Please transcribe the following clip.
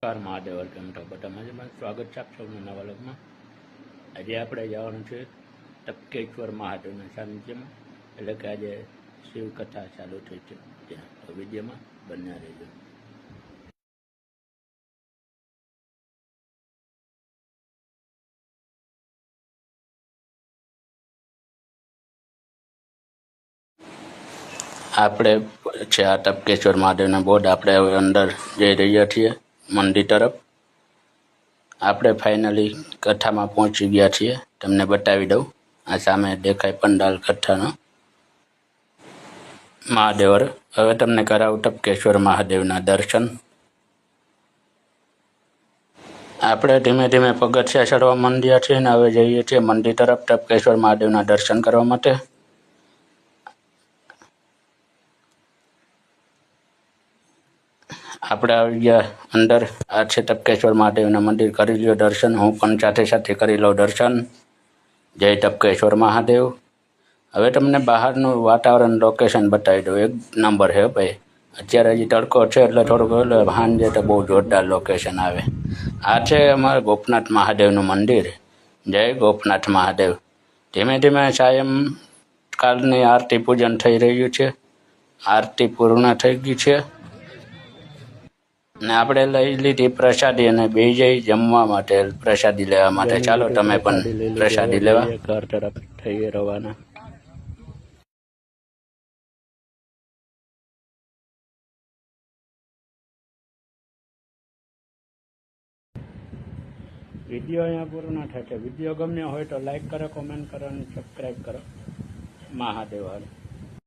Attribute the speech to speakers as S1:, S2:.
S1: નમસ્કાર Mahadev welcome to બધામાં સ્વાગત છે આપ સૌનું નવા વ્લોગમાં। આજે આપણે જવાનું છે ટપકેશ્વર મહાદેવના સાનિધ્યમાં, એટલે કે આજે શિવકથા ચાલુ થઈ છે ત્યાં, તો વિડીયોમાં બન્યા રહેજો। આપણે છે આ ટપકેશ્વર મહાદેવના બોર્ડ, આપણે હવે અંદર જઈ રહ્યા છીએ મંદિર તરફ। આપણે ફાઇનલી કથામાં પહોંચી ગયા છીએ, તમને બતાવી દઉં। આ સામે દેખાય પંડાલ કથાનો મહાદેવ। હવે તમને કરાવું ટપકેશ્વર મહાદેવના દર્શન। આપણે ધીમે ધીમે પગથિયા ચડવા માંડ્યા છીએ ને હવે જઈએ છીએ મંદિર તરફ ટપકેશ્વર મહાદેવના દર્શન કરવા માટે। આપણે આવી ગયા અંદર। આ છે ટપકેશ્વર મહાદેવના મંદિર, કરી લ્યો દર્શન। હું પણ સાથે સાથે કરી લઉં દર્શન। જય ટપકેશ્વર મહાદેવ। હવે તમને બહારનું વાતાવરણ લોકેશન બતાવી દઉં, એક નંબર છે ભાઈ। અત્યારે હજી તડકો છે એટલે થોડુંક સાંજે તો બહુ જોરદાર લોકેશન આવે। આ છે અમારા ગોપનાથ મહાદેવનું મંદિર। જય ગોપનાથ મહાદેવ। ધીમે ધીમે સાયમ કાલની આરતી પૂજન થઈ રહ્યું છે। આરતી પૂર્ણ થઈ ગઈ છે ને આપણે લઈ લીધી પ્રસાદી અને બે જઈ જમવા માટે, પ્રસાદી લેવા માટે। ચાલો તમે પણ પ્રસાદી લેવા ઘર તરફ થઈએ રવાના। વિડીયો અહીંયા પૂરો થાય છે। વિડીયો ગમ્યો હોય તો લાઈક કરો, કોમેન્ટ કરો અને સબસ્ક્રાઈબ કરો। મહાદેવ હર।